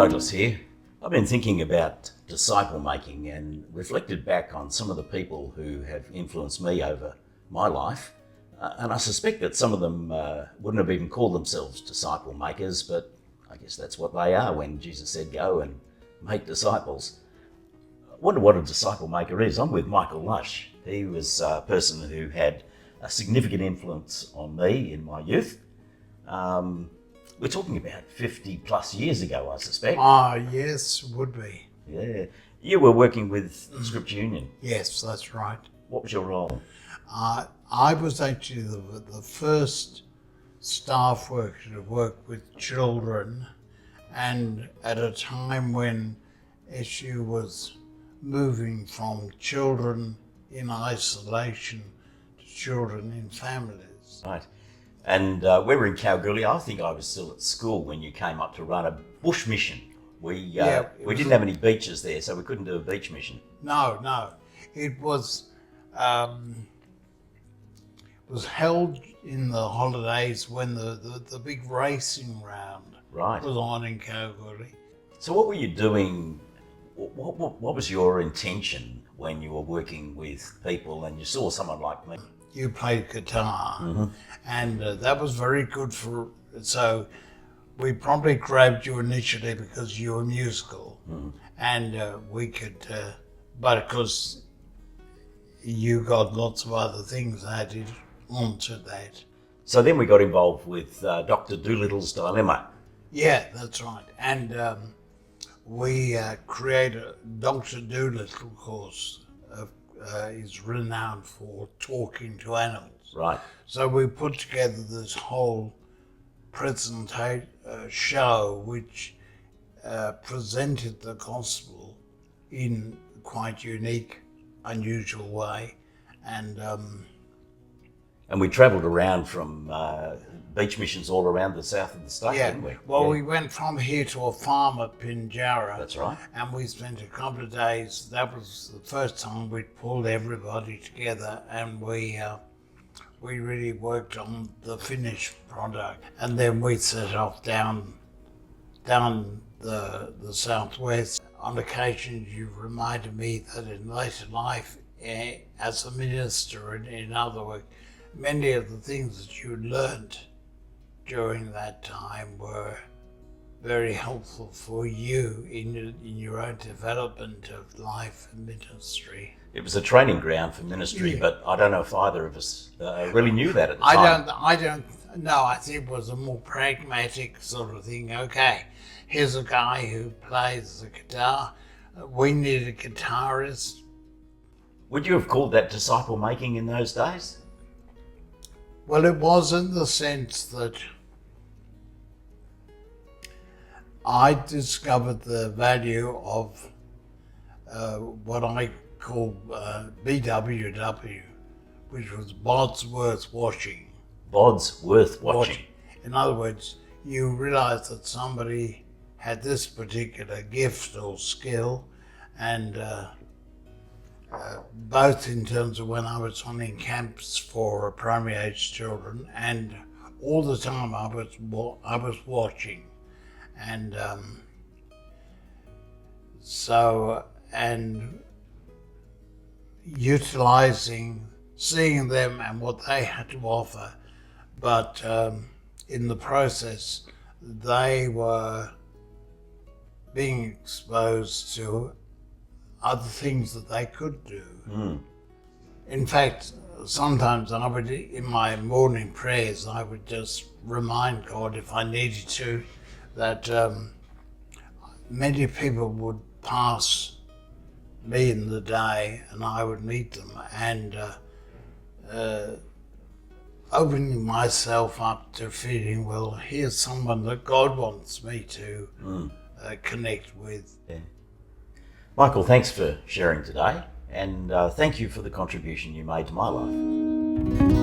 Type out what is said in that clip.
Douglas here. I've been thinking about disciple making and reflected back on some of the people who have influenced me over my life. And I suspect that some of them wouldn't have even called themselves disciple makers, but I guess that's what they are when Jesus said, go and make disciples. I wonder what a disciple maker is. I'm with Michael Lush. He was a person who had a significant influence on me in my youth. We're talking about 50 plus years ago, I suspect. Yes, would be. Yeah. You were working with Scripture Union. Yes, that's right. What was your role? I was actually the first staff worker to work with children, and at a time when SU was moving from children in isolation to children in families. Right. And we were in Kalgoorlie. I think I was still at school when you came up to run a bush mission. We didn't have any beaches there, so we couldn't do a beach mission. No. It was held in the holidays when the big racing round was on in Kalgoorlie. So what were you doing? What was your intention when you were working with people and you saw someone like me? You played guitar, and that was very good so we probably grabbed you initially because you were musical, and we could, but of course you got lots of other things added onto that. So then we got involved with Dr. Doolittle's Dilemma. Yeah, that's right, and we created a Dr. Doolittle course. Is renowned for talking to animals. Right. So we put together this whole presentation show which presented the gospel in a quite unique, unusual way. And we travelled around from beach missions all around the south of the state, didn't we? Well, we went from here to a farm at Pinjarra. That's right. And we spent a couple of days. That was the first time we'd pulled everybody together, and we really worked on the finished product. And then we set off down the southwest. On occasions, you reminded me that in later life, as a minister and in other work, many of the things that you learnt during that time were very helpful for you in your own development of life and ministry. It was a training ground for ministry, but I don't know if either of us really knew that at the time. I don't know. I think it was a more pragmatic sort of thing. Okay, here's a guy who plays the guitar. We need a guitarist. Would you have called that disciple making in those days? Well, it was in the sense that I discovered the value of what I call BWW, which was Bods worth watching. Bods worth watching. In other words, you realise that somebody had this particular gift or skill, and both in terms of when I was running camps for primary age children, and all the time I was watching, and utilising, seeing them and what they had to offer, but in the process they were being exposed to other things that they could do. In fact, sometimes I would, in my morning prayers, I would just remind God, if I needed to, that many people would pass me in the day and I would meet them, and opening myself up to feeling, well, here's someone that God wants me to connect with. Yeah. Michael, thanks for sharing today, and thank you for the contribution you made to my life.